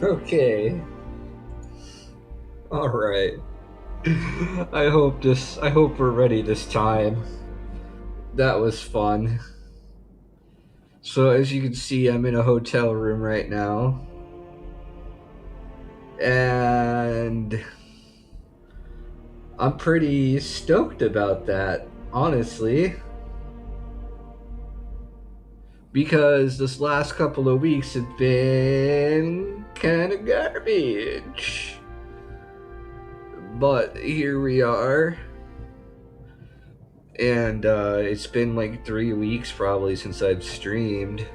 Okay. All right. I hope we're ready this time. That was fun. So as you can see, I'm in a hotel room right now. And I'm pretty stoked about that, honestly, because this last couple of weeks have been kind of garbage. But here we are, and it's been like 3 weeks probably since I've streamed.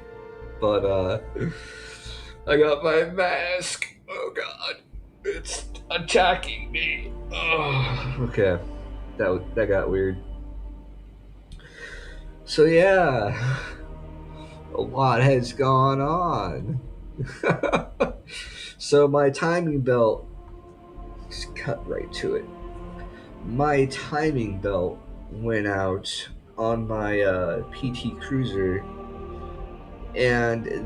But I got my mask. Oh god, it's attacking me. Oh, okay, that got weird. So yeah, a lot has gone on. So my timing belt, just cut right to it. My timing belt went out on my PT Cruiser, and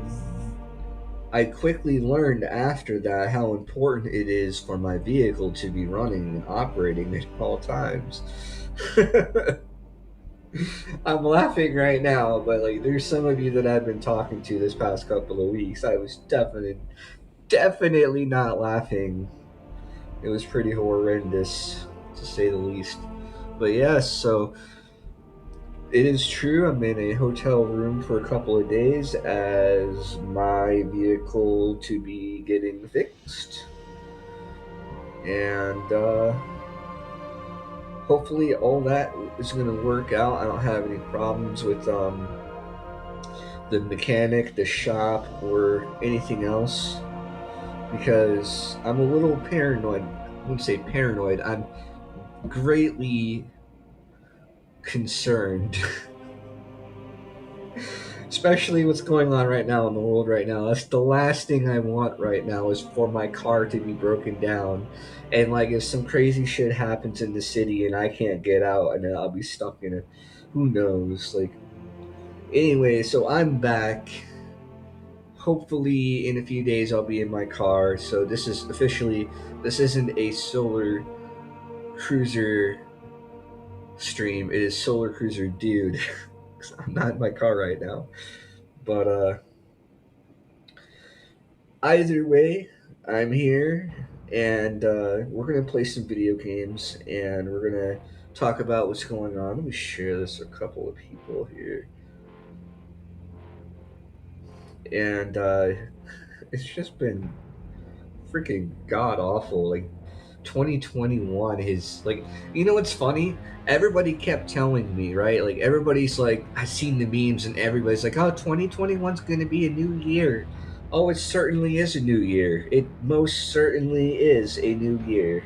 I quickly learned after that how important it is for my vehicle to be running and operating at all times. I'm laughing right now, but like, there's some of you that I've been talking to this past couple of weeks. I was definitely not laughing. It was pretty horrendous, to say the least. But yes, so it is true. I'm in a hotel room for a couple of days as my vehicle to be getting fixed, and hopefully all that is going to work out. I don't have any problems with the mechanic, the shop, or anything else because I'm a little paranoid. I wouldn't say paranoid. I'm greatly concerned, especially what's going on right now in the world right now. That's the last thing I want right now is for my car to be broken down, and like if some crazy shit happens in the city and I can't get out, and then I'll be stuck in it. Who knows? Like anyway, so I'm back. Hopefully, in a few days, I'll be in my car. So this is officially this isn't a Solar Cruiser stream. It is Solar Cruiser Dude. 'Cause I'm not in my car right now. But either way, I'm here, and we're gonna play some video games, and we're gonna talk about what's going on. Let me share this with a couple of people here, and it's just been freaking god awful. Like 2021 is like, you know what's funny? Everybody kept telling me, right? Like everybody's like, I've seen the memes and everybody's like, oh, 2021's gonna be a new year. Oh, it certainly is a new year. It most certainly is a new year.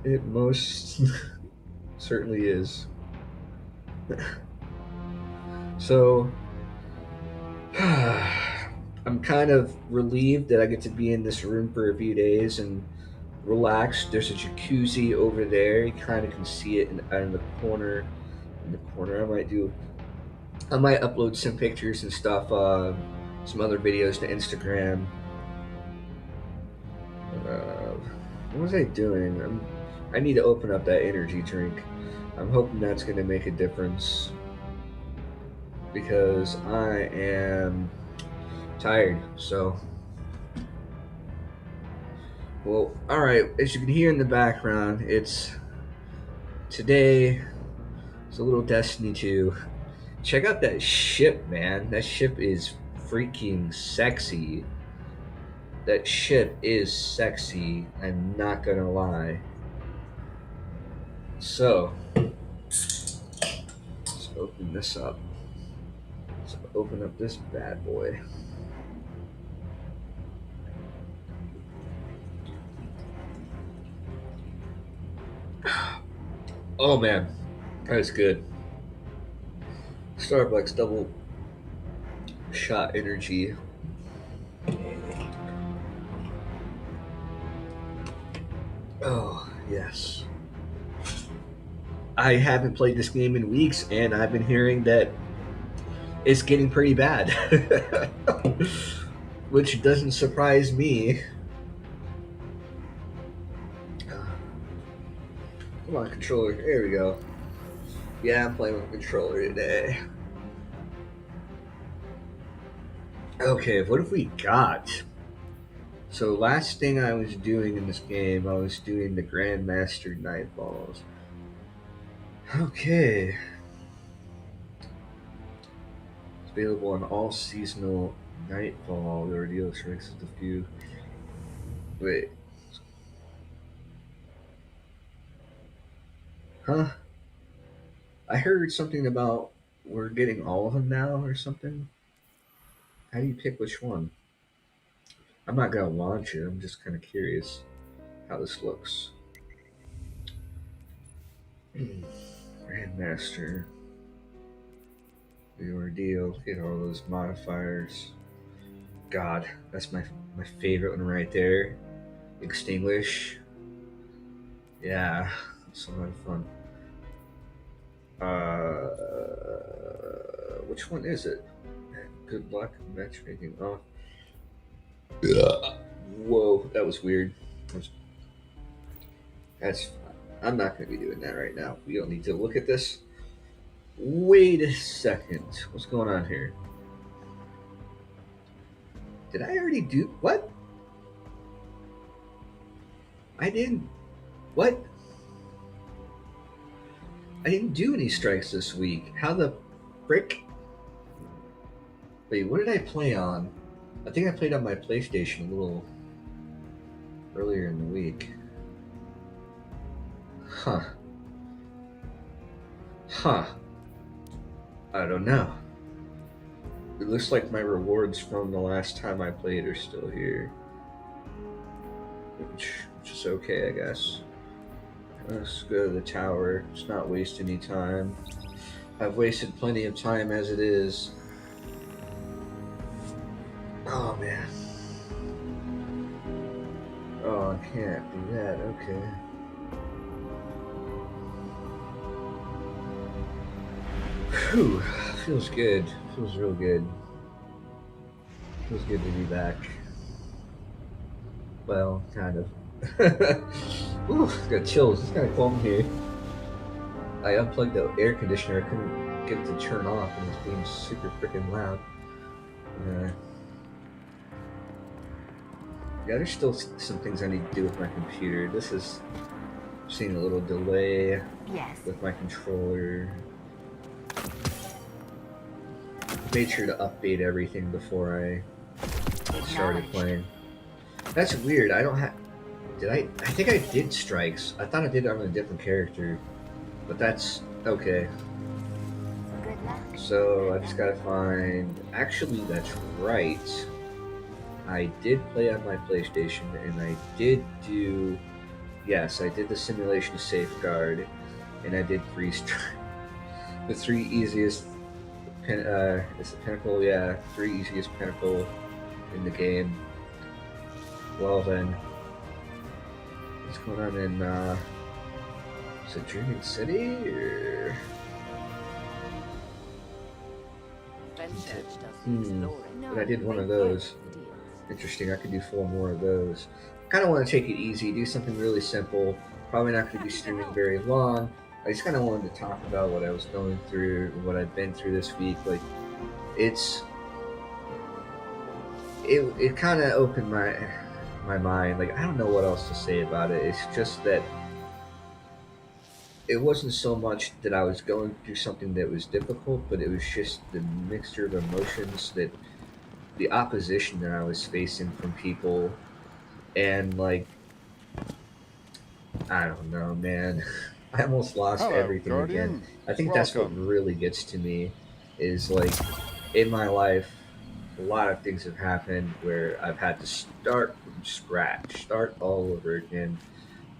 It most certainly is. So I'm kind of relieved that I get to be in this room for a few days and relax. There's a jacuzzi over there. You kind of can see it in the corner. In the corner, I might upload some pictures and stuff, some other videos to Instagram. What was I doing? I need to open up that energy drink. I'm hoping that's going to make a difference because I am tired. So, well, all right. As you can hear in the background, it's today. It's a little Destiny 2. Check out that ship, man. That ship is freaking sexy. That ship is sexy. I'm not gonna lie. So, let's open this up. Let's open up this bad boy. Oh man, that is good. Starbucks double shot energy. Oh, yes. I haven't played this game in weeks, and I've been hearing that It's getting pretty bad, which doesn't surprise me. Come on, controller. There we go. Yeah, I'm playing with a controller today. Okay, what have we got? So last thing I was doing in this game, I was doing the Grandmaster Nightfalls. Okay. It's available on all seasonal Nightfall. The ordeal strikes with a few. Wait. Huh? I heard something about we're getting all of them now or something. How do you pick which one? I'm not gonna launch it. I'm just kind of curious how this looks. Grandmaster. The ordeal. Get all those modifiers. God, that's my favorite one right there. Extinguish. Yeah, that's a lot of fun. Which one is it? Good luck matchmaking. Oh, whoa, that was weird. That's. I'm not going to be doing that right now. We don't need to look at this. Wait a second. What's going on here? Did I already do what? I didn't. What? I didn't do any strikes this week. How the frick? Wait, what did I play on? I think I played on my PlayStation a little earlier in the week. Huh. Huh. I don't know. It looks like my rewards from the last time I played are still here. Which is okay, I guess. Let's go to the tower. Let's not waste any time. I've wasted plenty of time as it is. Oh, man. Oh, I can't do that. Okay. Whew. Feels good. Feels real good. Feels good to be back. Well, kind of. Ooh, got chills. It's kind of cold in here. I unplugged the air conditioner. I couldn't get it to turn off, and it's being super freaking loud. Yeah, there's still some things I need to do with my computer. This is seeing a little delay with my controller. Made sure to update everything before I started playing. That's weird. I don't have. Did I? I think I did strikes. I thought I did it on a different character, but that's okay. So I just gotta find. Actually, that's right. I did play on my PlayStation, and I did do. Yes, I did the simulation safeguard, and I did the three easiest. It's the pinnacle, yeah, 3 easiest pinnacle in the game. Well then, what's going on in, is it Dreaming City, or? But I did one of those. Interesting, I could do 4 more of those. Kind of want to take it easy, do something really simple. Probably not going to be streaming very long. I just kind of wanted to talk about what I was going through, what I've been through this week. Like, it kind of opened my mind. Like, I don't know what else to say about it. It's just that it wasn't so much that I was going through something that was difficult, but it was just the mixture of emotions, that the opposition that I was facing from people, and like, I don't know, man. I almost lost everything Guardian. again. I think that's what really gets to me, is like, in my life, a lot of things have happened where I've had to start from scratch, start all over again.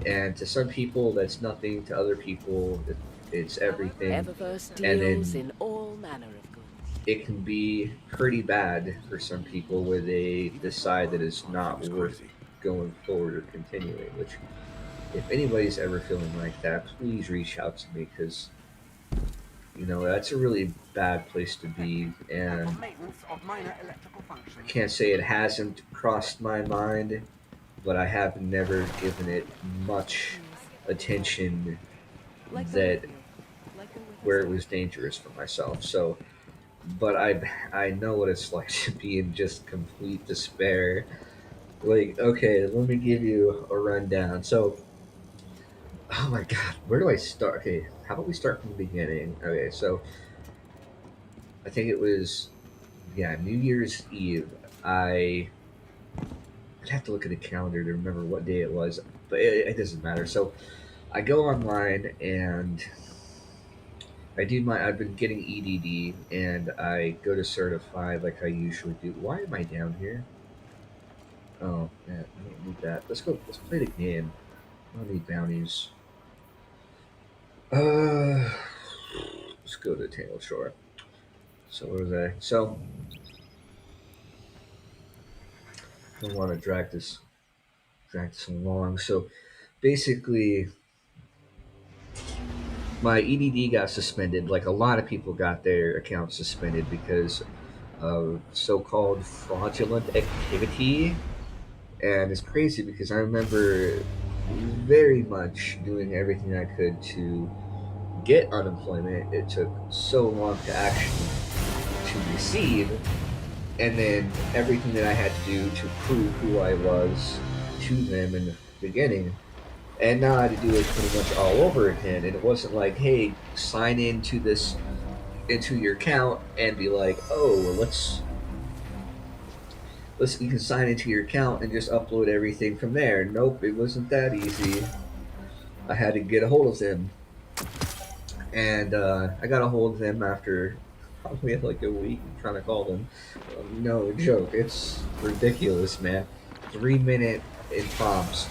And to some people, that's nothing. To other people, it's everything. And then all manner of goods. it can be pretty bad for some people, where they decide that it's not worth going forward or continuing. Which, if anybody's ever feeling like that, please reach out to me, because You know, that's a really bad place to be, Detected. Act and on maintenance of minor electrical I functions. can't say it hasn't crossed my mind, but I have never given it much attention Let go with that you. Let go with us where it all. was dangerous for myself. So, but I know what it's like to be in just complete despair. Like, okay, let me give you a rundown. So, oh my god, where do I start? Okay, how about we start from the beginning? Okay, so I think it was, yeah, New Year's Eve. I I'd have to look at the calendar to remember what day it was, but it doesn't matter. So I go online and I've been getting EDD and I go to certify like I usually do. Why am I down here? Oh, man, I don't need that. Let's play the game. I don't need bounties. Uh, let's go to Tangle Shore. So what was I? So I don't want to drag this along. So basically, my EDD got suspended. Like a lot of people got their accounts suspended because of so-called fraudulent activity. And it's crazy because I remember very much doing everything I could to get unemployment. It took so long to actually to receive, and then everything that I had to do to prove who I was to them in the beginning. And now I had to do it pretty much all over again. And it wasn't like, hey, sign into this into your account and be like, oh, well, let's you can sign into your account and just upload everything from there. Nope, it wasn't that easy. I had to get a hold of them, and I got a hold of them after probably like a week trying to call them. No joke, it's ridiculous, man. 3 minute in prompts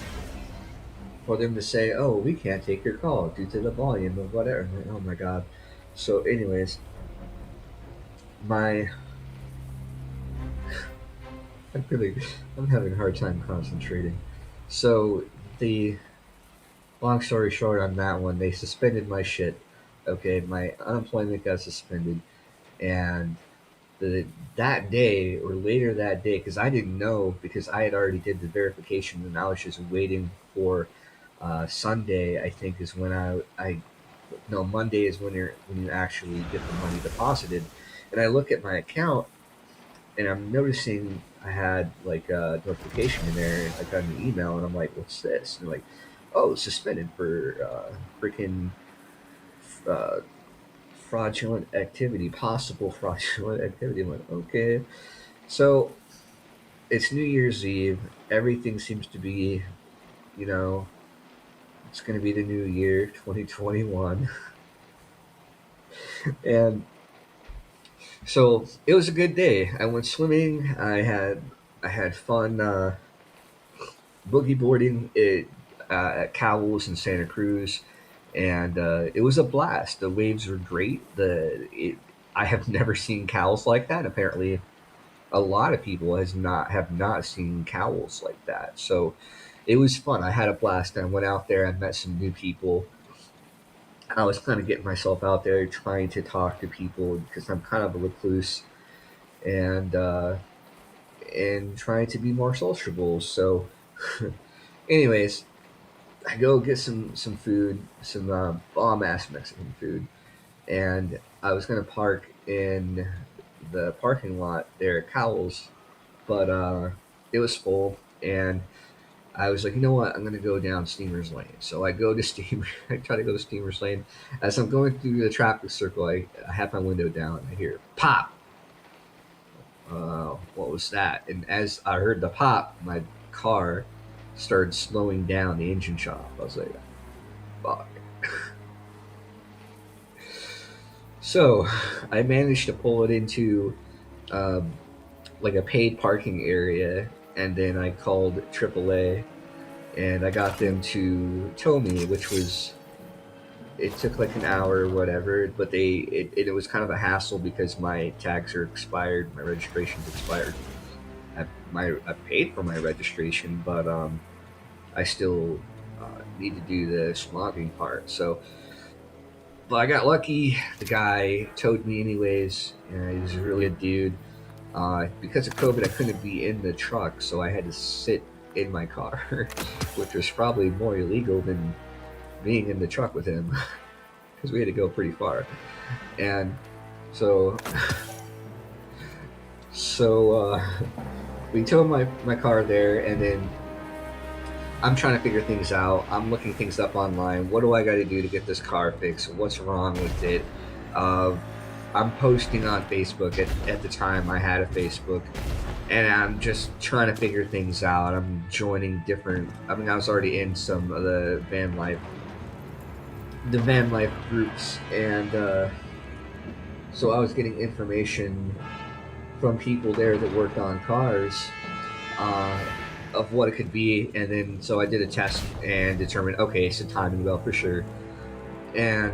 for them to say, "Oh, we can't take your call due to the volume of whatever." I'm like, oh my god. So, anyways, my I'm really I'm having a hard time concentrating. So the long story short on that one, they suspended my shit. Okay, my unemployment got suspended, and the that day or later that day, because I didn't know because I had already did the verification and I was just waiting for Sunday. I think is when I no Monday is when you actually get the money deposited, and I look at my account and I'm noticing I had like a notification in there. I got an email and I'm like, "What's this?" And they're like, "Oh, suspended for freaking uh, fraudulent activity, possible fraudulent activity." I'm like, "Okay." So it's New Year's Eve. Everything seems to be, you know, it's going to be the new year, 2021, and so it was a good day. I went swimming. I had fun. Boogie boarding at Cowell's in Santa Cruz, and it was a blast. The waves were great. I have never seen Cowell's like that. Apparently, a lot of people has not have not seen Cowell's like that. So it was fun. I had a blast. I went out there. I met some new people. I was kind of getting myself out there, trying to talk to people because I'm kind of a recluse, and trying to be more sociable. So, anyways, I go get some food, some bomb ass Mexican food, and I was gonna park in the parking lot there at Cowell's, but it was full, and I was like, you know what, I'm gonna go down Steamer's Lane. So I go to Steamer, I try to go to Steamer's Lane. As I'm going through the traffic circle, I have my window down, and I hear pop. What was that? And as I heard the pop, my car started slowing down. The engine shut off. I was like, fuck. So I managed to pull it into um, like a paid parking area, and then I called AAA, and I got them to tow me, which was it took like an hour or whatever, but it was kind of a hassle because my tags are expired, my registration's expired. I paid for my registration, but I still need to do the smogging part. So But I got lucky. The guy towed me anyways, and he was a really good dude. Because of COVID, I couldn't be in the truck, so I had to sit in my car, which was probably more illegal than being in the truck with him because we had to go pretty far. And so, so we towed my car there, and then I'm trying to figure things out. I'm looking things up online. What do I got to do to get this car fixed? What's wrong with it? Uh, I'm posting on Facebook. At the time, I had a Facebook, and I'm just trying to figure things out. I'm joining different. I mean, I was already in some of the van life groups, and so I was getting information from people there that worked on cars uh, of what it could be, and then so I did a test and determined, okay, it's a timing belt for sure, and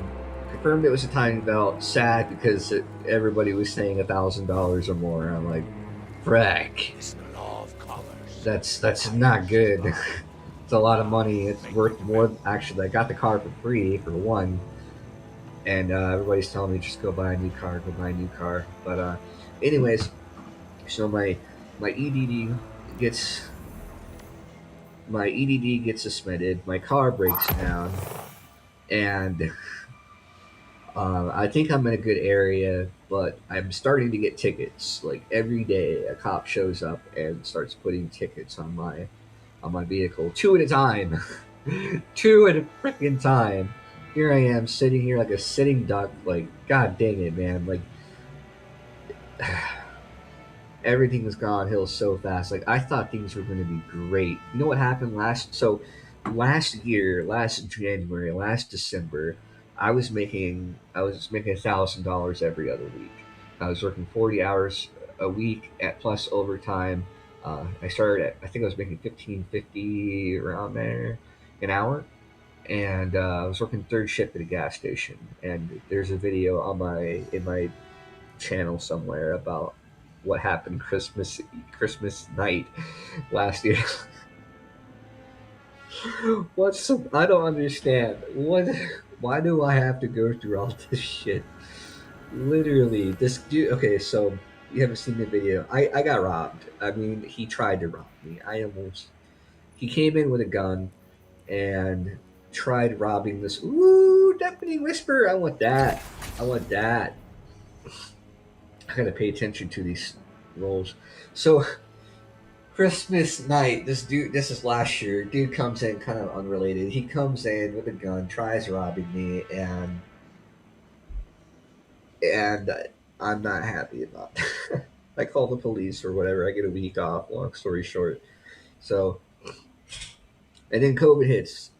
confirmed it was a timing belt. Sad because everybody was saying $1,000 or more. I'm like, frack, that's not good. It's a lot of money. It's worth more. Actually, I got the car for free for one, and everybody's telling me just go buy a new car, go buy a new car. But anyways, so my EDD gets my EDD gets suspended. My car breaks down, and I think I'm in a good area, but I'm starting to get tickets. Like every day, a cop shows up and starts putting tickets on my vehicle, two at a time, two at a freaking time. Here I am sitting here like a sitting duck. Like, god dang it, man! Like everything has gone hill so fast. Like I thought things were going to be great. You know what happened last year, last January, last December, I was making $1,000 every other week. I was working 40 hours a week at plus overtime. I started at, I think I was making 15.50 around there an hour, and I was working third shift at a gas station. And there's a video on my in my channel somewhere about what happened Christmas night last year. I don't understand. Why do I have to go through all this shit? Literally, this dude. Okay, so you haven't seen the video. I got robbed. I mean, he tried to rob me. He came in with a gun and tried robbing this. Ooh, Deputy Whisper. I want that. I want that. I gotta pay attention to these roles. So Christmas night, this is last year. Dude comes in kind of unrelated. He comes in with a gun, tries robbing me, and I'm not happy about it. I call the police or whatever. I get a week off. Long story short, so and then COVID hits,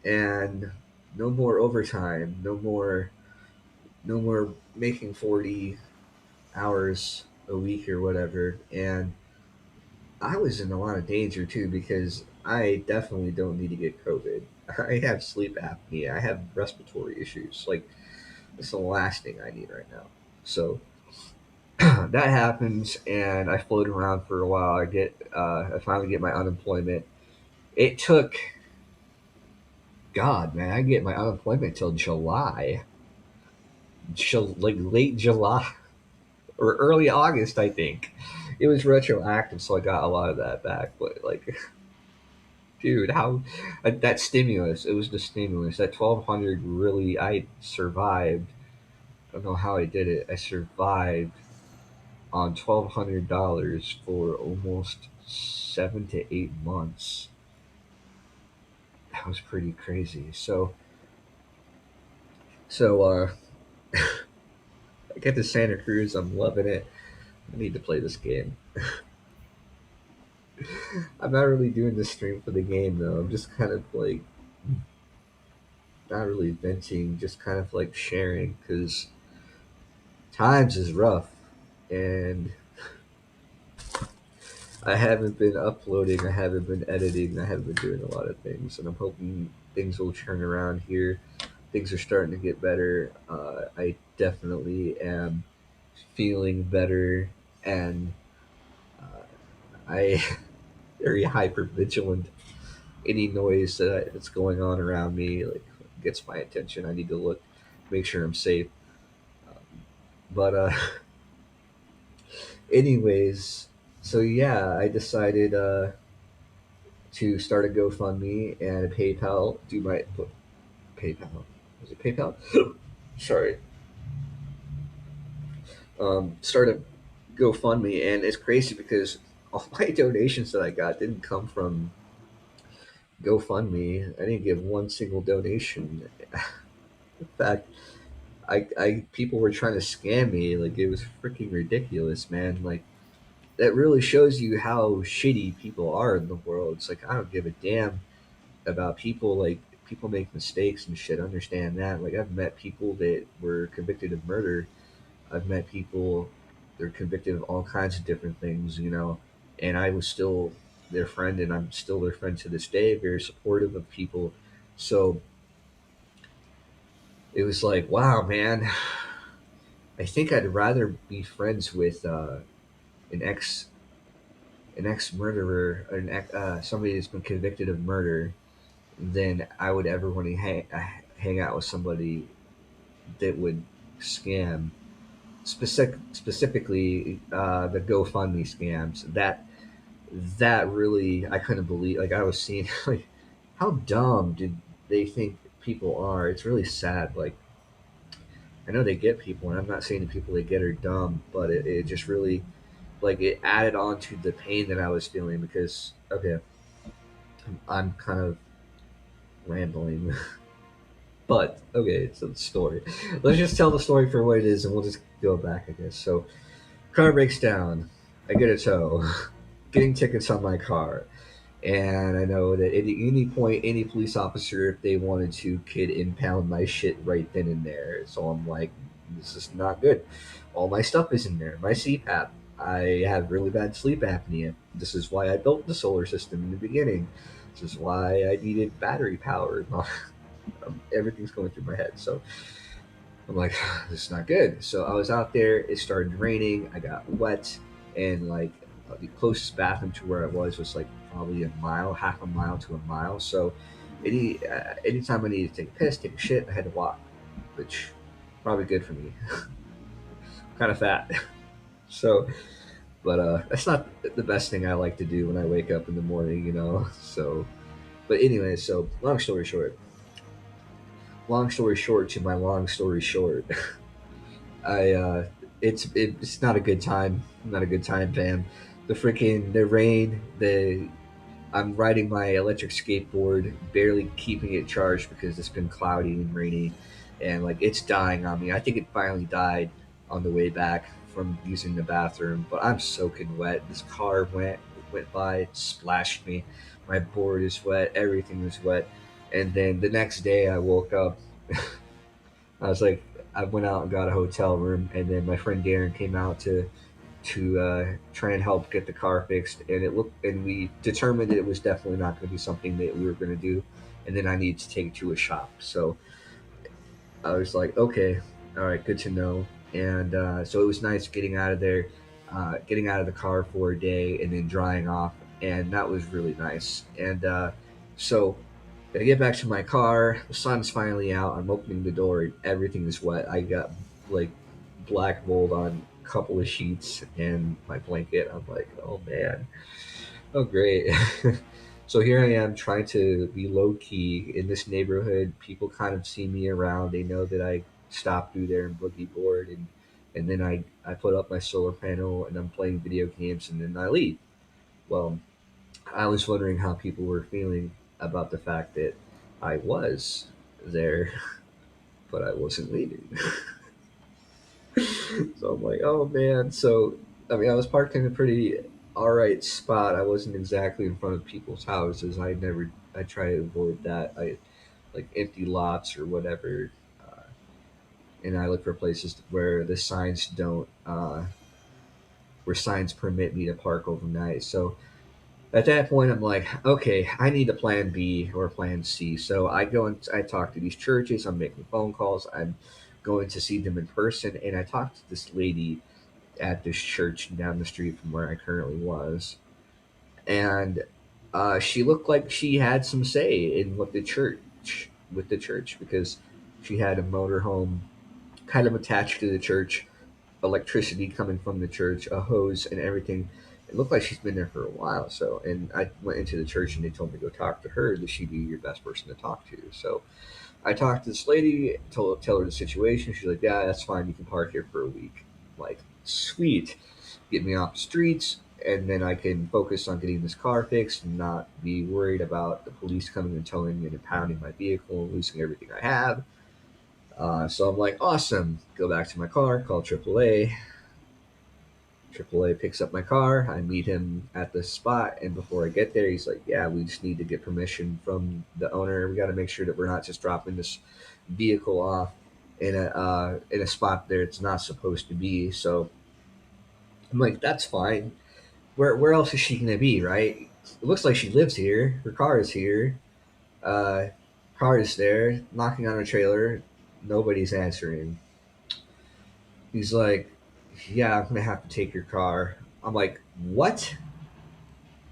and no more overtime, no more making 40 hours a week or whatever, and I was in a lot of danger too because I definitely don't need to get COVID. I have sleep apnea. I have respiratory issues. Like it's the last thing I need right now. So that happens, and I float around for a while. I finally get my unemployment. It took, God, man, I get my unemployment till July, like late July or early August, I think. It was retroactive, so I got a lot of that back. But like, dude, how that stimulus? It was the stimulus. That 1,200 really, I survived. I don't know how I did it. I survived on $1,200 for almost 7 to 8 months. That was pretty crazy. So I get to Santa Cruz. I'm loving it. I need to play this game. I'm not really doing the stream for the game though. I'm just kind of like not really venting, just kind of like sharing because times is rough, and I haven't been uploading, I haven't been editing, I haven't been doing a lot of things, and I'm hoping things will turn around here. Things are starting to get better. I definitely am feeling better, and I very hyper vigilant. Any noise that's going on around me like gets my attention. I need to look. make sure I'm safe. But anyways, so yeah, I decided to start a GoFundMe and a PayPal. Do my PayPal? Was it PayPal? Sorry. Start a GoFundMe, and it's crazy because all my donations that I got didn't come from GoFundMe. I didn't give one single donation. In fact, I people were trying to scam me. Like it was freaking ridiculous, man. Like that really shows you how shitty people are in the world. It's like I don't give a damn about people. Like people make mistakes and shit. I understand that. Like I've met people that were convicted of murder. I've met people that are convicted of all kinds of different things, and I was still their friend, and I'm still their friend to this day. Very supportive of people. So it was like, wow, man. I think I'd rather be friends with an ex an ex murderer, somebody that's been convicted of murder, than I would ever want to hang out with somebody that would scam. Specifically, the GoFundMe scams. That really I couldn't believe. Like I was seeing, like how dumb did they think people are? It's really sad. Like I know they get people, and I'm not saying the people they get are dumb, but it just really like it added on to the pain that I was feeling because okay, I'm kind of rambling, but okay, it's a story. Let's just tell the story for what it is, and we'll just go back, I guess. So, car breaks down. I get a tow, getting tickets on my car, and I know that at any point, any police officer, if they wanted to, could impound my shit right then and there. So I'm like, this is not good. All my stuff is in there. My CPAP. I have really bad sleep apnea. This is why I built the solar system in the beginning. This is why I needed battery power. Everything's going through my head. So I'm like, this is not good. So I was out there. It started raining. I got wet, and like the closest bathroom to where I was like probably a mile, half a mile to a mile. So anytime I needed to take a piss, take a shit, I had to walk, which probably good for me. Kind of fat. So, but that's not the best thing I like to do when I wake up in the morning. So, but anyway, so long story short to my long story short, I it's not a good time. Not a good time, fam. The rain, the I'm riding my electric skateboard, barely keeping it charged because it's been cloudy and rainy, and like it's dying on me. I think it finally died on the way back from using the bathroom, but I'm soaking wet. This car went by, it splashed me. My board is wet. Everything is wet. And then the next day, I woke up. I was like, I went out and got a hotel room, and then my friend Darren came out to try and help get the car fixed. And we determined that it was definitely not going to be something that we were going to do. And then I needed to take it to a shop. So I was like, okay, all right, good to know. And so it was nice getting out of there, getting out of the car for a day, and then drying off, and that was really nice. And so I get back to my car. The sun's finally out. I'm opening the door. Everything is wet. I got like black mold on a couple of sheets and my blanket. I'm like, oh man, oh great. So here I am trying to be low key in this neighborhood. People kind of see me around. They know that I stop through there and boogie board, and then I put up my solar panel and I'm playing video games, and then I leave. Well, I was wondering how people were feeling about the fact that I was there, but I wasn't leaving. So I'm like, oh man. So I mean, I was parked in a pretty all right spot. I wasn't exactly in front of people's houses. I try to avoid that. I like empty lots or whatever, and I look for places where the signs don't, where signs permit me to park overnight. So at that point, I'm like, okay, I need a plan B or a plan C. So I go and I talk to these churches. I'm making phone calls. I'm going to see them in person, and I talked to this lady at this church down the street from where I currently was, and she looked like she had some say in what the church with the church because She had a motorhome kind of attached to the church, electricity coming from the church, a hose, and everything. It looked like she's been there for a while. So, and I went into the church and they told me to go talk to her. That she'd be your best person to talk to. So, I talked to this lady, tell her the situation. She's like, "Yeah, that's fine. You can park here for a week." I'm like, sweet, get me off the streets, and then I can focus on getting this car fixed and not be worried about the police coming and towing me and impounding my vehicle and losing everything I have. So I'm like, awesome. Go back to my car, call AAA. AAA picks up my car. I meet him at the spot, and before I get there, he's like, "Yeah, we just need to get permission from the owner. We got to make sure that we're not just dropping this vehicle off in a spot there it's not supposed to be." So I'm like, "That's fine. Where else is she gonna be, right? It looks like she lives here. Her car is here. Uh, car is there. Knocking on her trailer. Nobody's answering." He's like, "Yeah, I'm gonna have to take your car." I'm like, "What?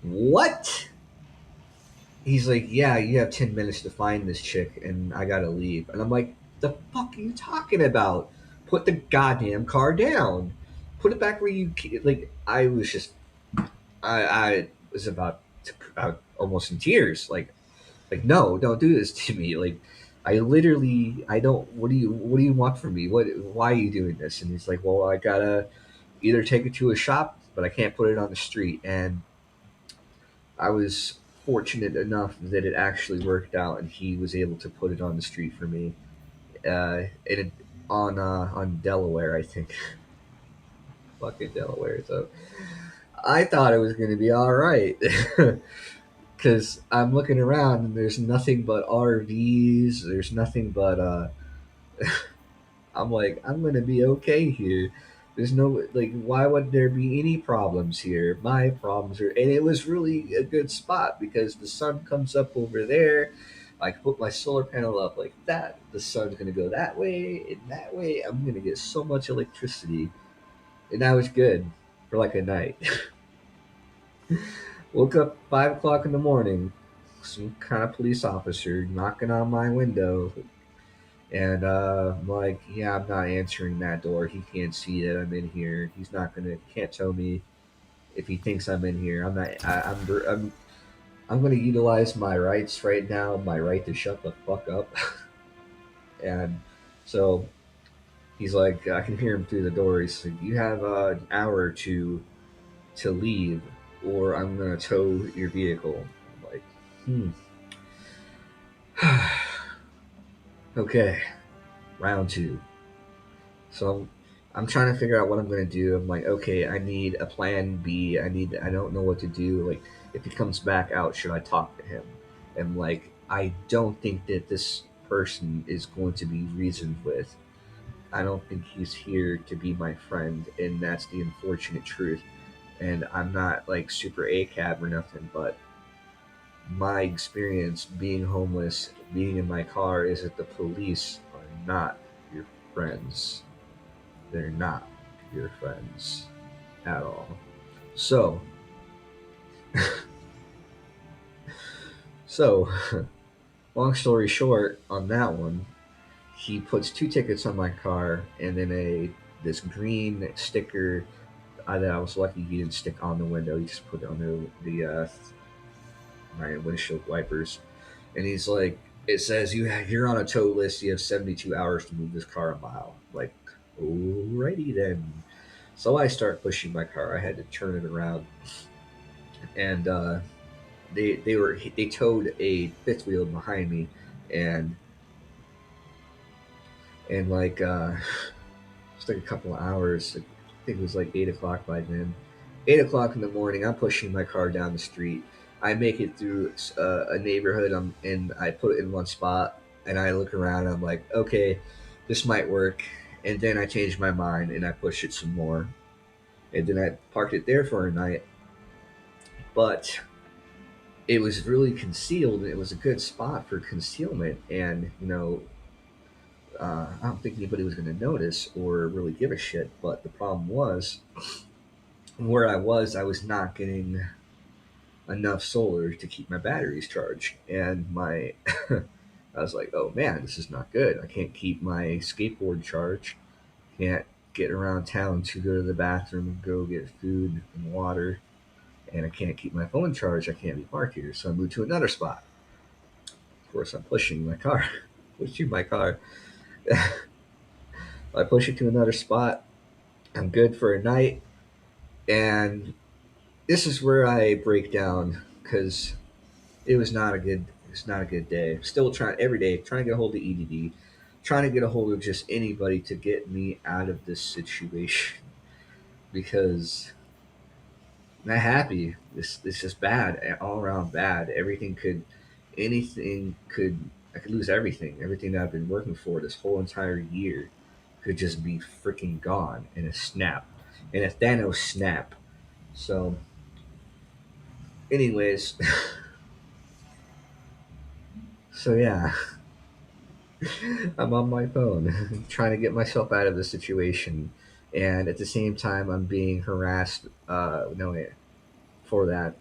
What?" He's like, "Yeah, you have 10 minutes to find this chick, and I gotta leave." And I'm like, "The fuck are you talking about? Put the goddamn car down. Put it back where you like." I was just, I was about to, almost in tears. Like, no, don't do this to me. Like, I literally, I don't. What do you want from me? Why are you doing this? And he's like, "Well, I gotta either take it to a shop, but I can't put it on the street." And I was fortunate enough that it actually worked out, and he was able to put it on the street for me. It on Delaware, I think. Fucking Delaware. So I thought it was going to be all right. Because I'm looking around and there's nothing but RVs. There's nothing but I'm like, I'm gonna be okay here. There's no like, why would there be any problems here? My problems are, and it was really a good spot because the sun comes up over there. I can put my solar panel up like that. The sun's gonna go that way and that way. I'm gonna get so much electricity, and that was good for like a night. Woke up 5 o'clock in the morning. Some kind of police officer knocking on my window. And I'm like, "Yeah, I'm not answering that door. He can't see that I'm in here. He's not gonna, can't tell me if he thinks I'm in here. I'm not, I'm gonna utilize my rights right now, my right to shut the fuck up." And so he's like, I can hear him through the door. He's like, "You have an hour or two to leave, or I'm gonna tow your vehicle." I'm like, okay, round two. So I'm trying to figure out what I'm going to do. I'm like, okay, I need a plan B. I don't know what to do. Like, if he comes back out, should I talk to him? And like, I don't think that this person is going to be reasoned with. I don't think he's here to be my friend, and that's the unfortunate truth. And I'm not like super ACAB or nothing, but my experience being homeless, being in my car, is that the police are not your friends. They're not your friends at all. So, so, long story short, on that one, he puts two tickets on my car and then a this green sticker that I was lucky he didn't stick on the window. He just put it on the my windshield wipers, and he's like, it says you're on a tow list. You have 72 hours to move this car a mile. Like, alrighty then. So I start pushing my car. I had to turn it around, and they towed a fifth wheel behind me, and like it's like a couple of hours. I think it was like 8 o'clock by then. 8 o'clock in the morning, I'm pushing my car down the street. I make it through a neighborhood, and I put it in one spot, and I look around. And I'm like, okay, this might work. And then I change my mind and I push it some more. And then I parked it there for a night. But it was really concealed. It was a good spot for concealment, and I don't think anybody was going to notice or really give a shit. But the problem was, where I was not getting enough solar to keep my batteries charged, and my I was like, oh man, this is not good. I can't keep my skateboard charged. Can't get around town to go to the bathroom and go get food and water. And I can't keep my phone charged. I can't be parked here. So I moved to another spot. Of course, I'm pushing my car. Pushing my car. I push it to another spot. I'm good for a night. And this is where I break down because it's not a good day. Still trying every day, trying to get a hold of EDD, trying to get a hold of just anybody to get me out of this situation because I'm not happy. This is bad, all around bad. Anything could, I could lose everything. Everything that I've been working for this whole entire year could just be freaking gone in a snap, in a Thanos snap. So, anyways, so yeah, I'm on my phone trying to get myself out of the situation, and at the same time, I'm being harassed. No, wait, for that,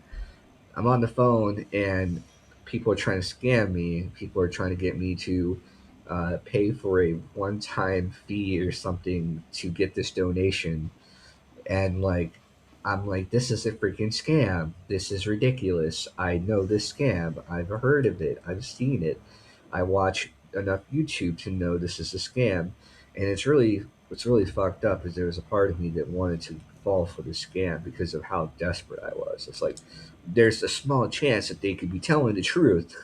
I'm on the phone, and people are trying to scam me. People are trying to get me to pay for a one-time fee or something to get this donation, and like. I'm like, this is a freaking scam. This is ridiculous. I know this scam. I've heard of it. I've seen it. I watch enough YouTube to know this is a scam, and what's really fucked up is there was a part of me that wanted to fall for the scam because of how desperate I was. It's like there's a small chance that they could be telling the truth,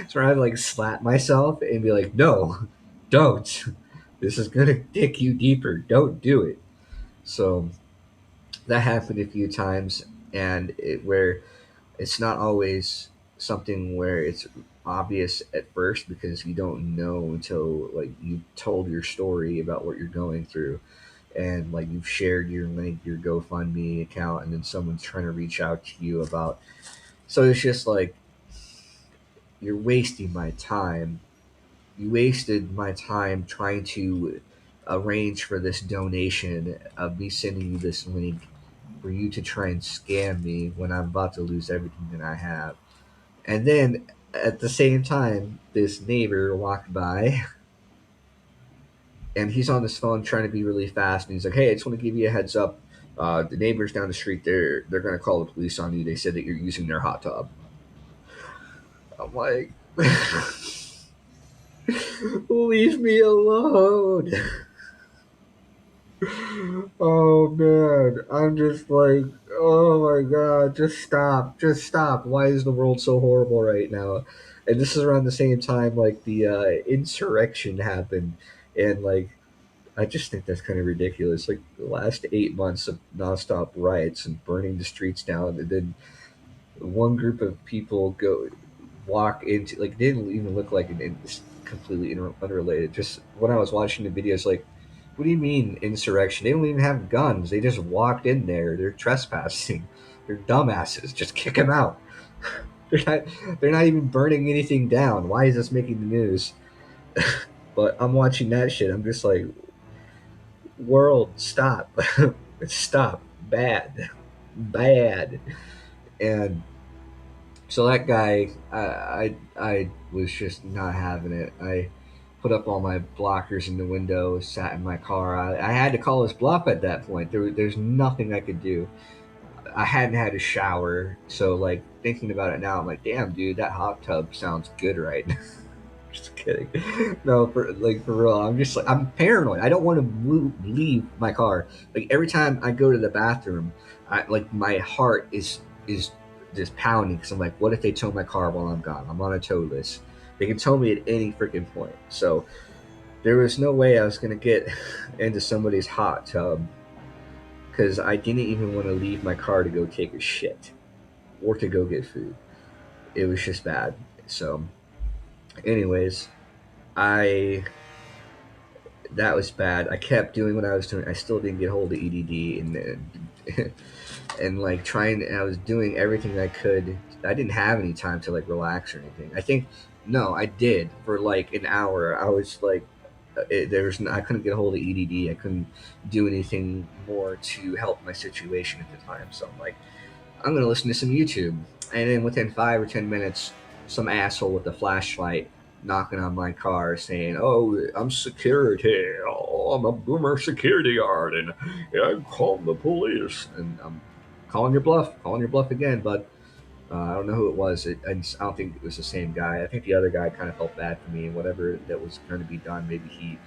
so I'd like slap myself and be like, no, don't. This is gonna dig you deeper. Don't do it. So that happened a few times, and where it's not always something where it's obvious at first because you don't know until like you've told your story about what you're going through, and like you've shared your link, your GoFundMe account, and then someone's trying to reach out to you about. So it's just like you're wasting my time. You wasted my time trying to arrange for this donation of me sending you this link for you to try and scam me when I'm about to lose everything that I have. And then at the same time, this neighbor walked by and he's on his phone trying to be really fast. And he's like, "Hey, I just want to give you a heads up. The neighbors down the street, they're going to call the police on you. They said that you're using their hot tub." I'm like, "Leave me alone." Oh man, I'm just like, oh my god, just stop. Why is the world so horrible right now? And this is around the same time like the insurrection happened, and like I just think that's kind of ridiculous. Like the last 8 months of nonstop riots and burning the streets down, and then one group of people go walk into like they didn't even look like it's completely unrelated. Just when I was watching the videos, like, what do you mean insurrection? They don't even have guns. They just walked in there. They're trespassing. They're dumbasses. Just kick them out. they're not. They're not even burning anything down. Why is this making the news? But I'm watching that shit. I'm just like, world, stop, stop, bad, bad. And so that guy, I was just not having it. I put up all my blockers in the window, sat in my car. I had to call his bluff at that point. There's nothing I could do. I hadn't had a shower, so like thinking about it now, I'm like, damn, dude, that hot tub sounds good right now. Just kidding. No, for real, I'm just like I'm paranoid. I don't want to leave my car. Like every time I go to the bathroom, I like my heart is just pounding because I'm like, what if they tow my car while I'm gone? I'm on a tow list. They can tow me at any freaking point. So there was no way I was gonna get into somebody's hot tub because I didn't even want to leave my car to go take a shit or to go get food. It was just bad. So, anyways, I that was bad. I kept doing what I was doing. I still didn't get hold of EDD, and like trying. I was doing everything I could. I didn't have any time to like relax or anything. I think no, I did for like an hour. I was like, I couldn't get a hold of EDD. I couldn't do anything more to help my situation at the time. So I'm like, I'm gonna listen to some YouTube, and then within 5 or 10 minutes, some asshole with a flashlight knocking on my car saying, "Oh, I'm security. Oh, I'm a boomer security guard, and yeah, I'm calling the police." And I'm calling your bluff again. But I don't know who it was. I don't think it was the same guy. I think the other guy kind of felt bad for me, and whatever that was going to be done, maybe he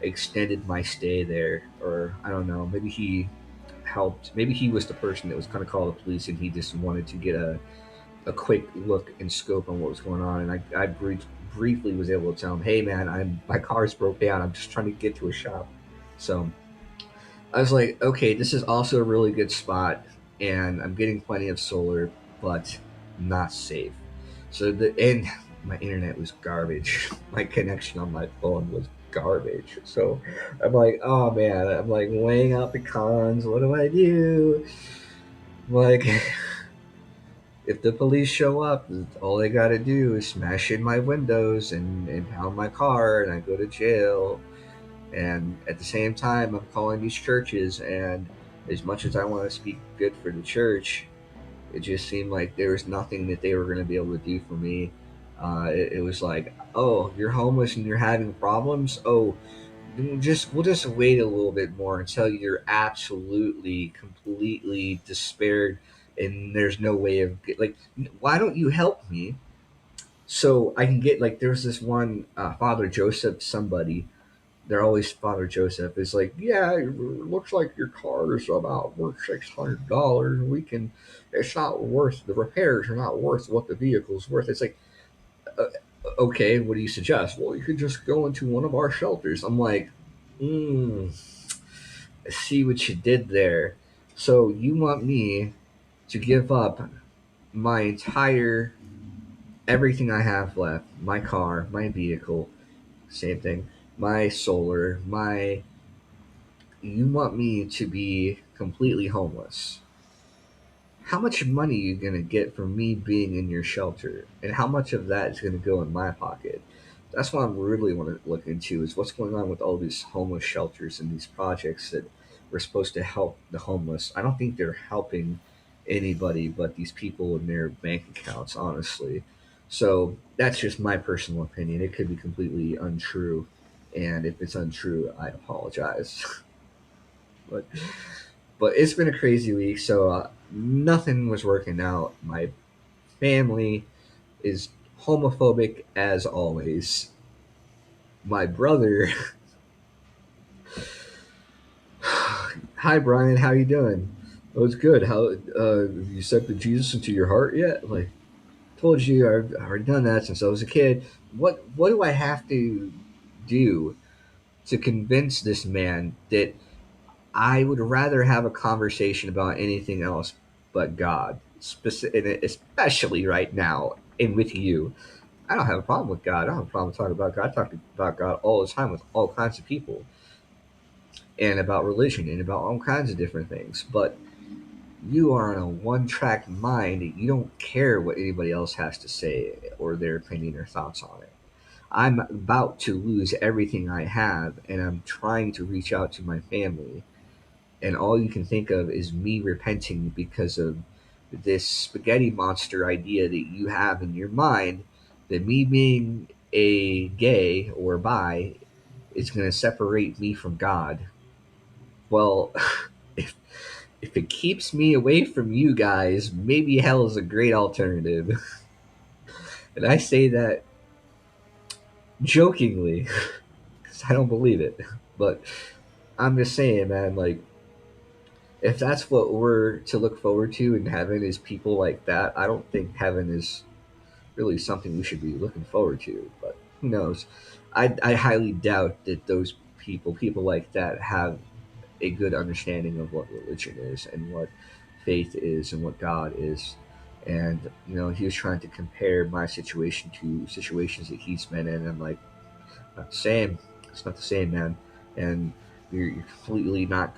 extended my stay there, or I don't know. Maybe he helped. Maybe he was the person that was going to call the police, and he just wanted to get a quick look and scope on what was going on. And briefly was able to tell him, "Hey, man, my car's broke down. I'm just trying to get to a shop." So I was like, "Okay, this is also a really good spot, and I'm getting plenty of solar, but not safe." And my internet was garbage. My connection on my phone was garbage. So I'm like, "Oh man," I'm like weighing out the cons. What do I do? Like, if the police show up, all they got to do is smash in my windows and impound my car, and I go to jail. And at the same time, I'm calling these churches, and as much as I want to speak good for the church, it just seemed like there was nothing that they were going to be able to do for me. It was like, "Oh, you're homeless and you're having problems. Oh, we'll just wait a little bit more until you're absolutely completely despaired and there's no way of like, why don't you help me so I can get like, there's this one Father Joseph somebody, they're always Father Joseph is like, yeah, it looks like your car is about worth $600. We can, it's not worth, the repairs are not worth what the vehicle's worth. It's like, uh, okay, what do you suggest? Well, you could just go into one of our shelters. I'm like, mm, I see what you did there. So you want me to give up my entire everything I have left, my car, my vehicle, same thing, my solar, my you want me to be completely homeless. How much money are you going to get from me being in your shelter? And how much of that is going to go in my pocket? That's what I really want to look into is what's going on with all these homeless shelters and these projects that were supposed to help the homeless. I don't think they're helping anybody but these people in their bank accounts, honestly. So that's just my personal opinion. It could be completely untrue. And if it's untrue, I apologize. but it's been a crazy week, so nothing was working out. My family is homophobic as always. My brother, hi Brian, how you doing? Oh, it's good. How you accepted Jesus into your heart yet? Like, told you I've already done that since I was a kid. What do I have to do to convince this man that I would rather have a conversation about anything else but God, especially right now and with you. I don't have a problem with God. I don't have a problem talking about God. I talk about God all the time with all kinds of people and about religion and about all kinds of different things. But you are on a one track mind. You don't care what anybody else has to say or their opinion or thoughts on it. I'm about to lose everything I have, and I'm trying to reach out to my family, and all you can think of is me repenting because of this spaghetti monster idea that you have in your mind that me being a gay or bi is going to separate me from God. Well, if if it keeps me away from you guys, maybe hell is a great alternative. And I say that jokingly because I don't believe it. But I'm just saying, man, like, if that's what we're to look forward to in heaven is people like that, I don't think heaven is really something we should be looking forward to. But who knows? I highly doubt that those people like that, have a good understanding of what religion is and what faith is and what God is. And he was trying to compare my situation to situations that he's been in. And I'm like, not the same. It's not the same, man. And you're completely not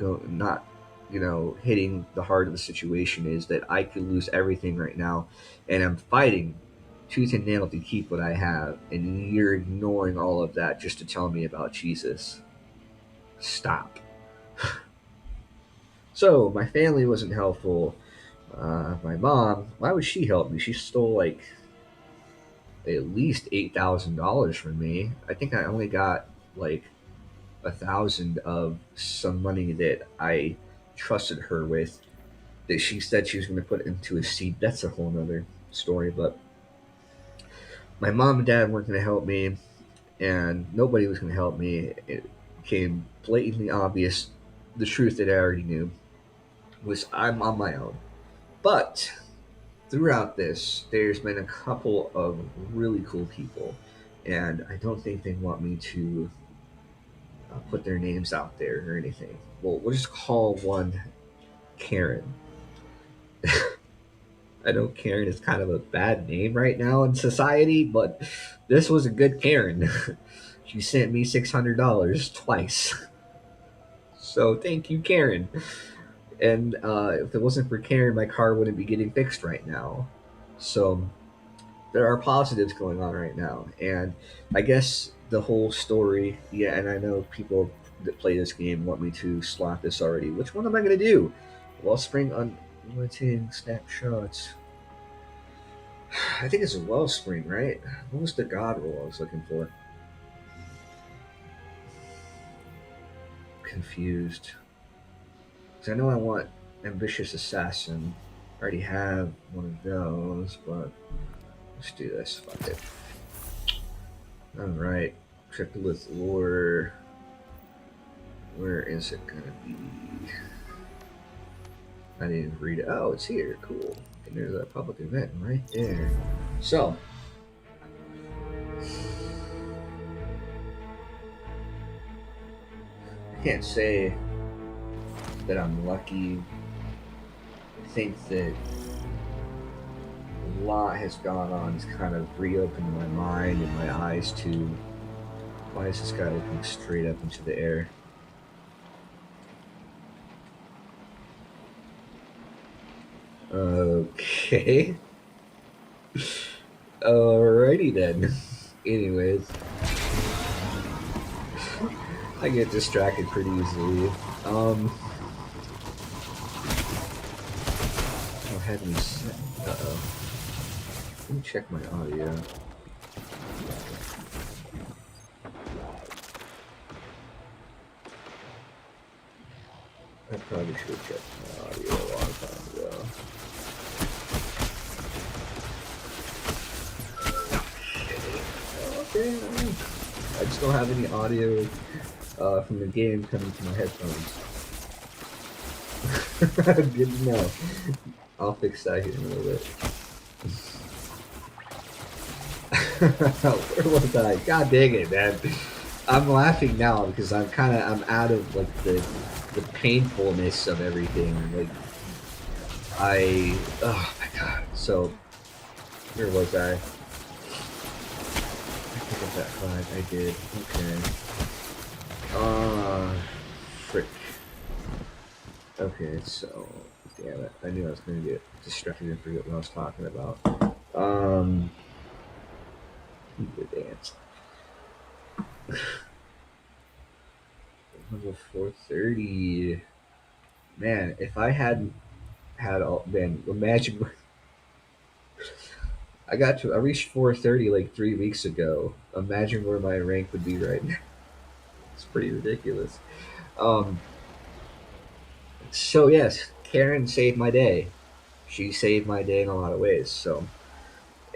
hitting the heart of the situation is that I could lose everything right now, and I'm fighting tooth and nail to keep what I have, and you're ignoring all of that just to tell me about Jesus. Stop. So my family wasn't helpful. My mom, why would she help me? She stole like at least $8,000 from me. I think I only got like 1,000 of some money that I trusted her with, that she said she was going to put into a seed. That's a whole nother story. But my mom and dad weren't going to help me, and nobody was going to help me. It became blatantly obvious. The truth that I already knew was I'm on my own. But throughout this, there's been a couple of really cool people, and I don't think they want me to put their names out there or anything. Well, we'll just call one Karen. I know Karen is kind of a bad name right now in society, but this was a good Karen. She sent me $600 twice. So thank you, Karen. And if it wasn't for Karen, my car wouldn't be getting fixed right now. So there are positives going on right now. And I guess the whole story, yeah, and I know people that play this game want me to slot this already. Which one am I going to do? Wellspring Unlimited Snapshots. I think it's a Wellspring, right? What was the god roll I was looking for? Confused. Because I know I want Ambitious Assassin. I already have one of those, but let's do this. Fuck it. Alright. Triplet Lore. Where is it gonna be? I didn't read it. Oh, it's here. Cool. And there's a public event right there. So, I can't say that I'm lucky. I think that a lot has gone on. It's kind of reopened my mind and my eyes to why is this guy looking straight up into the air? Okay. Alrighty then. Anyways, I get distracted pretty easily. I'll have me set. Uh-oh. Let me check my audio. I probably should have checked my audio a long time ago. Okay. I just don't have any audio from the game coming to my headphones. Good to know. I'll fix that here in a little bit. Where was I? God dang it, man. I'm laughing now because I'm out of like the painfulness of everything. Like oh my god. So where was I? I picked up that 5. I did. Okay. Frick. Okay, so damn it. I knew I was gonna get distracted and forget what I was talking about. The dance. Level 430. Man, if I hadn't had all, man, imagine. I reached 430 like 3 weeks ago. Imagine where my rank would be right now. It's pretty ridiculous. Um, so yes, Karen saved my day. She saved my day in a lot of ways. So,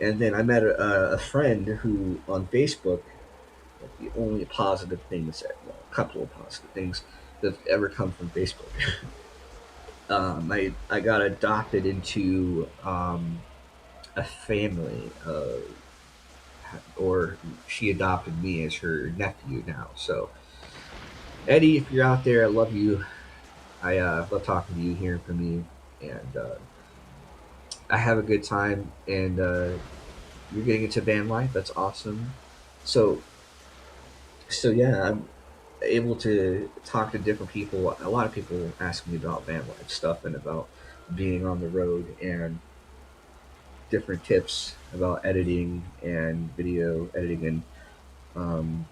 and then I met a friend who on Facebook. Like, the only positive things, well, a couple of positive things that have ever come from Facebook. I got adopted into a family, or she adopted me as her nephew now. So, Eddie, if you're out there, I love you. I love talking to you, hearing from you, and I have a good time. And you're getting into van life. That's awesome. So, yeah, I'm able to talk to different people. A lot of people ask me about van life stuff and about being on the road and different tips about editing and video editing. And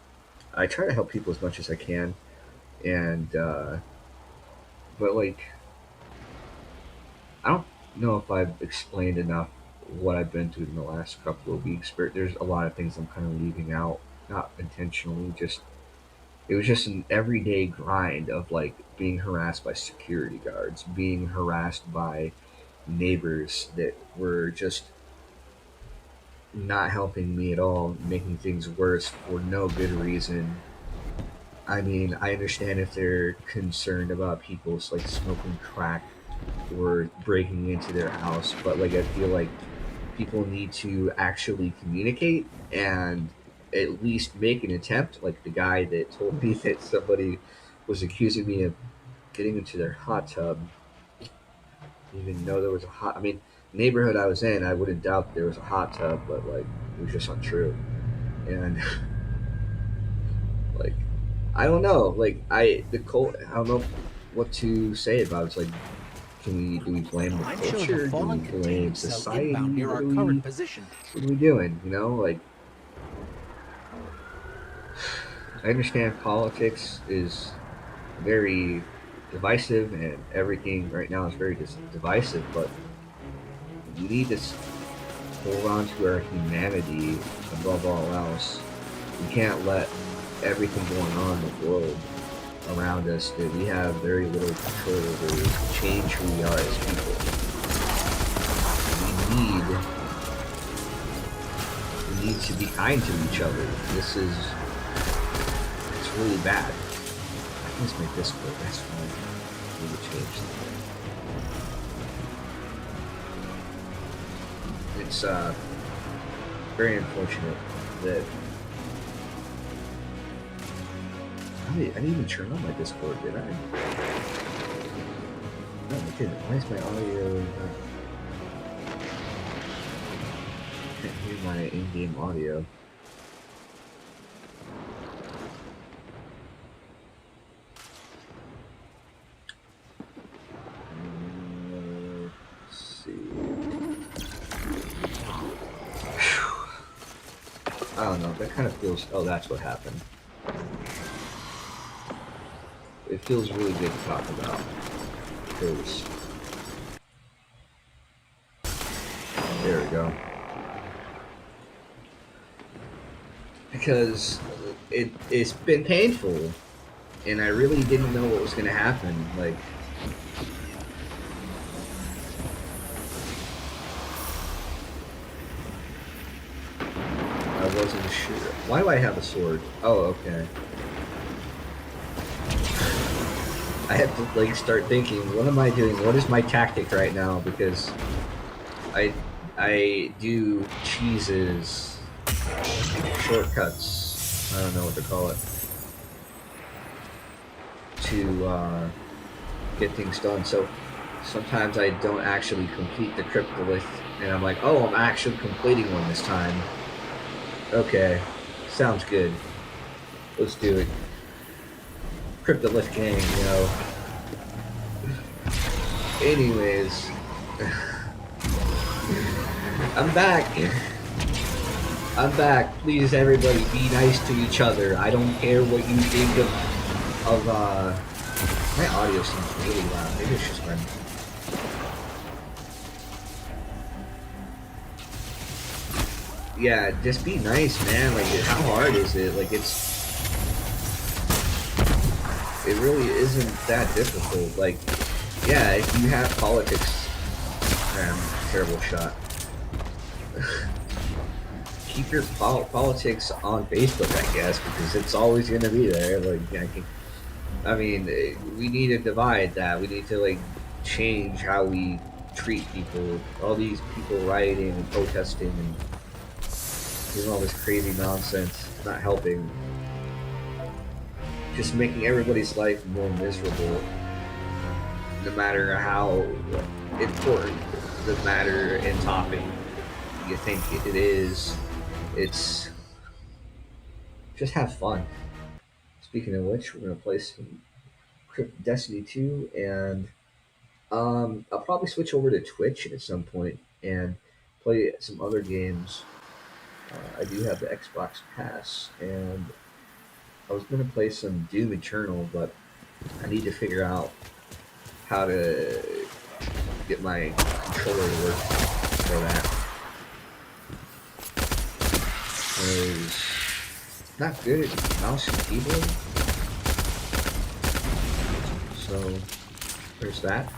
I try to help people as much as I can. And but like, I don't know if I've explained enough what I've been through in the last couple of weeks. But there's a lot of things I'm kind of leaving out, not intentionally. Just it was just an everyday grind of like being harassed by security guards, being harassed by neighbors that were just not helping me at all, making things worse for no good reason. I mean, I understand if they're concerned about people like smoking crack or breaking into their house, but like I feel like people need to actually communicate and at least make an attempt. Like the guy that told me that somebody was accusing me of getting into their hot tub, even though there was a hot. I mean, neighborhood I was in, I wouldn't doubt there was a hot tub, but like it was just untrue. And like I don't know, like I don't know what to say about it. It's like, do we blame the I'm showing a culture? Do we fallen blame containment cell society? inbound near our current position. What are we doing? You know, like I understand politics is very divisive, and everything right now is very divisive. But we need to hold on to our humanity above all else. We can't let everything going on in the world around us that we have very little control over change who we are as people. We need to be kind to each other. It's really bad. I can just make this work. That's fine. We need to change something. It's very unfortunate that I didn't even turn on my Discord, did I? No, I didn't. Why is my audio not? I can't hear my in-game audio. Let's see. I don't know. That kind of feels. Oh, that's what happened. It feels really good to talk about because there we go. Because it's been painful, and I really didn't know what was going to happen. Like, I wasn't sure. Why do I have a sword? Oh, okay. I have to like start thinking, what am I doing? What is my tactic right now? Because I do cheeses, shortcuts. I don't know what to call it, to get things done. So sometimes I don't actually complete the cryptolith, and I'm like, oh, I'm actually completing one this time. Okay, sounds good. Let's do it. Cryptolith gang, you know. Anyways, I'm back. I'm back. Please, everybody, be nice to each other. I don't care what you think of my audio seems really loud. Maybe it's just mine. Yeah, just be nice, man. Like, how hard is it? Like, it really isn't that difficult. Like, yeah, if you have politics, terrible shot. Keep your politics on Facebook, I guess, because it's always gonna be there. Like, I mean, we need to divide that. We need to like change how we treat people. All these people rioting and protesting and doing all this crazy nonsense, not helping. Just making everybody's life more miserable, no matter how important the matter and topic you think it is. It's just have fun. Speaking of which, we're gonna play some Destiny 2, and I'll probably switch over to Twitch at some point and play some other games. I do have the Xbox Pass, and I was gonna play some Doom Eternal, but I need to figure out how to get my controller to work for that. because not good at mouse and keyboard. So there's that.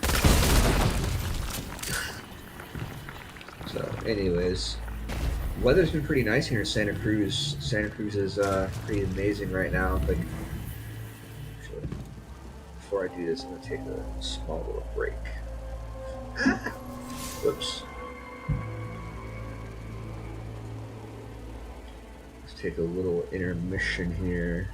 So, anyways, weather's been pretty nice here in Santa Cruz. Santa Cruz is pretty amazing right now. But actually, before I do this, I'm gonna take a small little break. Whoops. Let's take a little intermission here.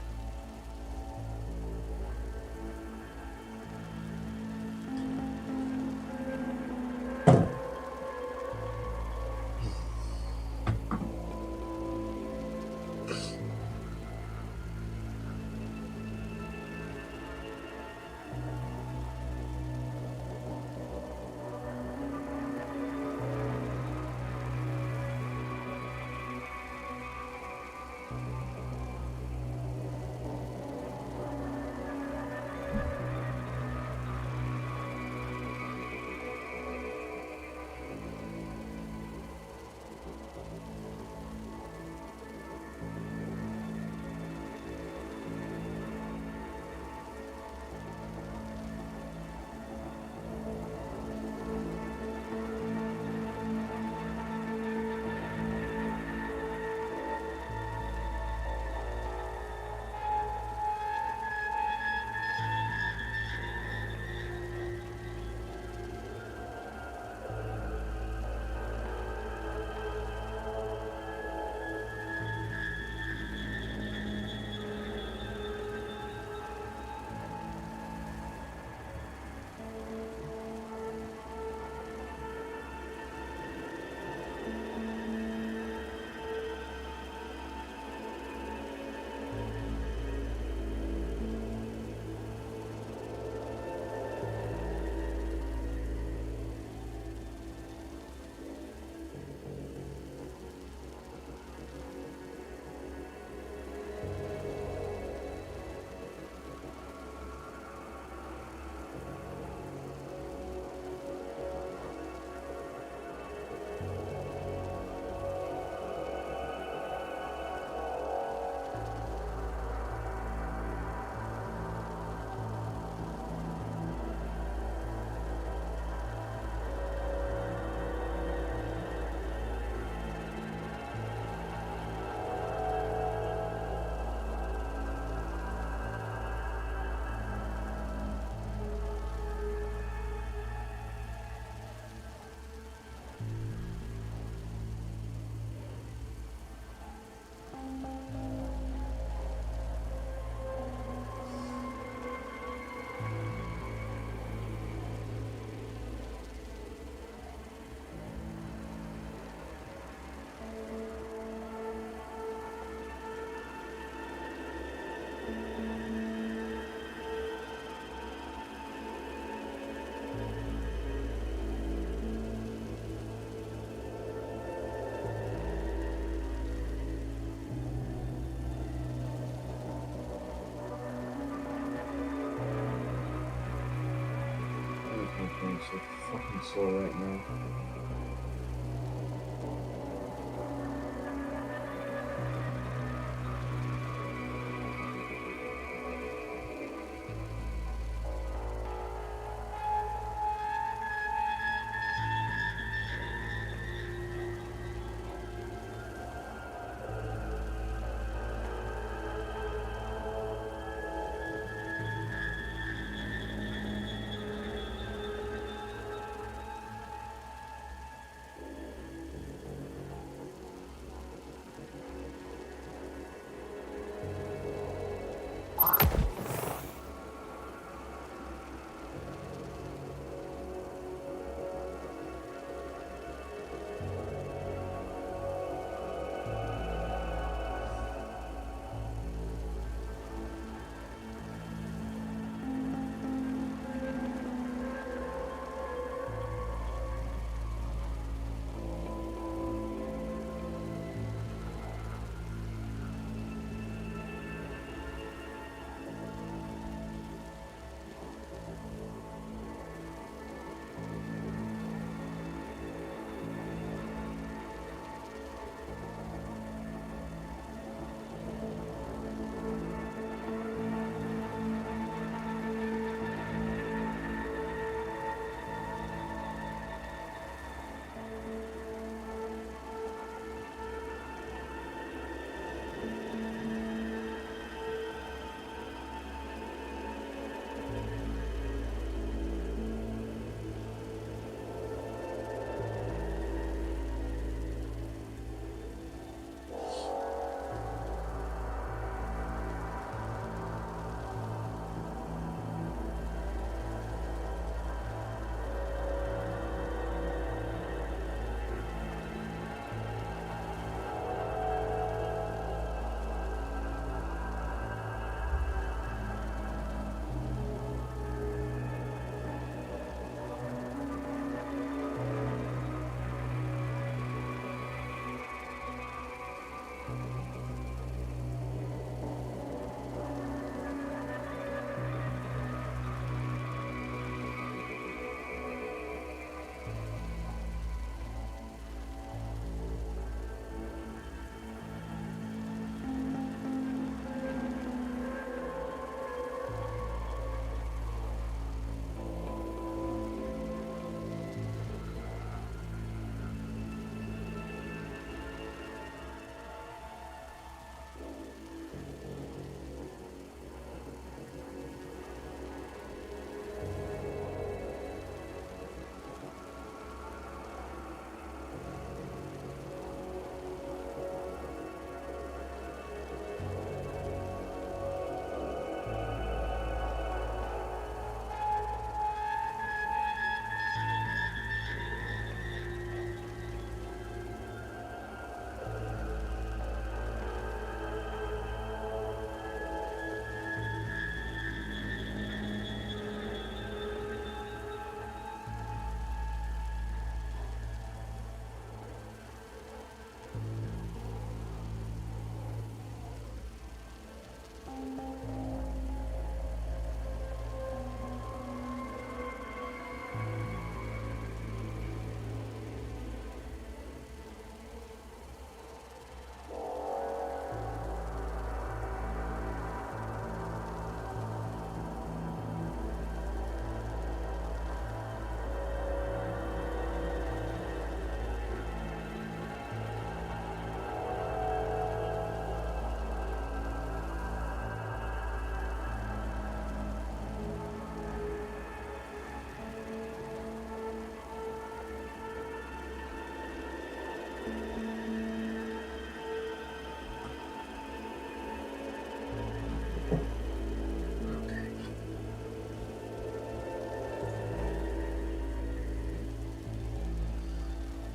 I'm so fucking slow right now.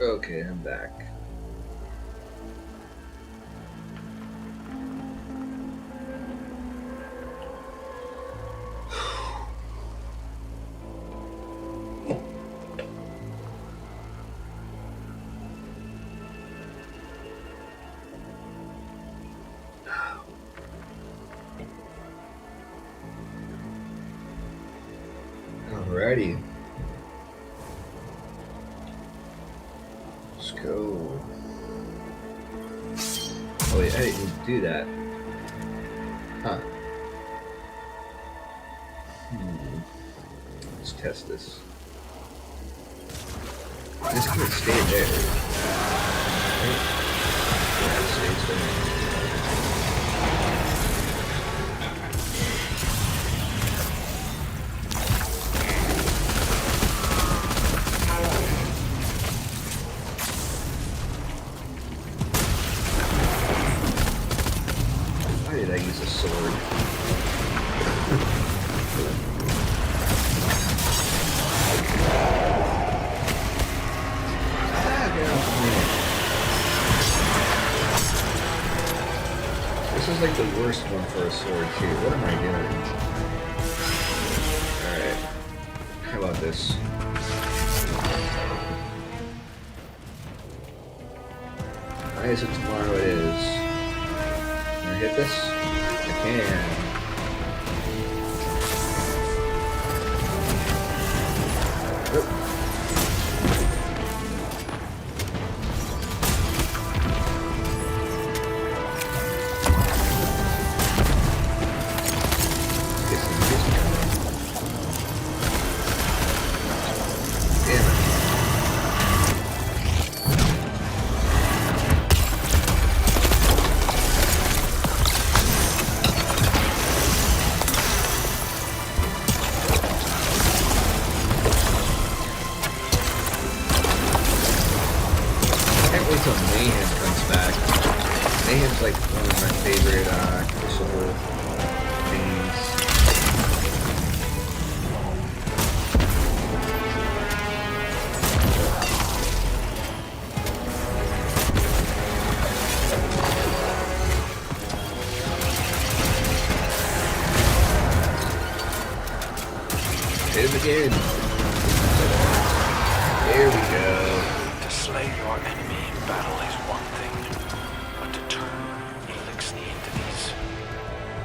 Okay, I'm back. Alrighty. Let's go. Oh wait, I didn't need to do that. Huh. Let's test this. This could stay there. Right? Yeah, it stays there. Why did I use a sword? This is like the worst one for a sword too. What am I doing? Alright. How about this? Rise of Tomorrow it is. Can I hit this? I can. Oop. Until Mayhem comes back. Mayhem's like one of my favorite Crucible things. Hit him again. There we go. To slay your enemy in battle is one thing, but to turn Elixir into these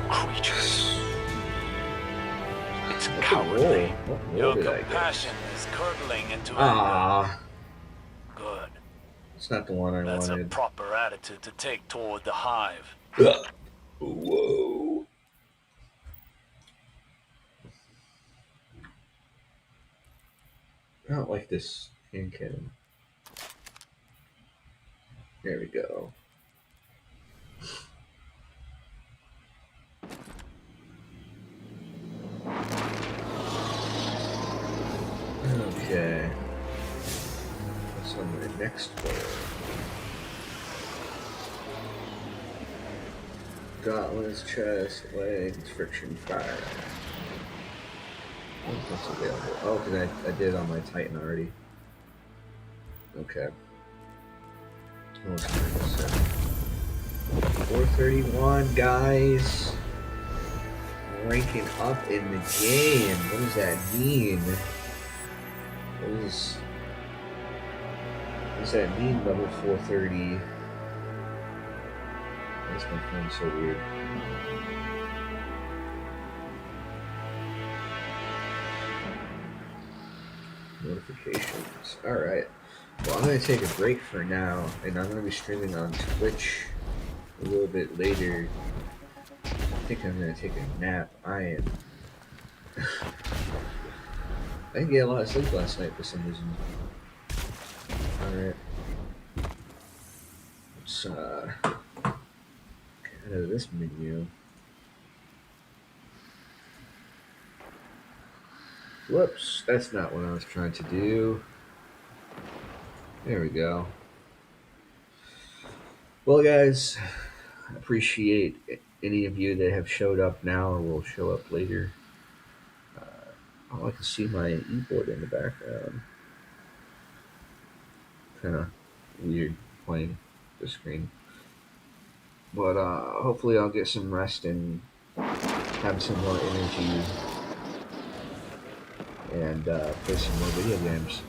creatures, it's cowardly. What roll Your did I get? compassion is curdling into anger. Ah, Good. it's not the one I That's a wanted. proper attitude to take toward the hive. Whoa. I don't like this hand cannon. There we go. Okay. What's on my next one? Gauntlets, chest, legs, friction fire. What's available? Oh, because I did on my Titan already. Okay. What's 431, guys. Ranking up in the game. What does that mean? What does that mean, level 430? Why is my phone so weird? Notifications. Alright. Well, I'm going to take a break for now, and I'm going to be streaming on Twitch a little bit later. I think I'm going to take a nap. I didn't get a lot of sleep last night for some reason. Alright. Let's get out of this menu. Whoops, that's not what I was trying to do. There we go. Well, guys, I appreciate any of you that have showed up now or will show up later. I can see my e-board in the background. kind of weird playing the screen. But hopefully I'll get some rest and have some more energy and play some more video games.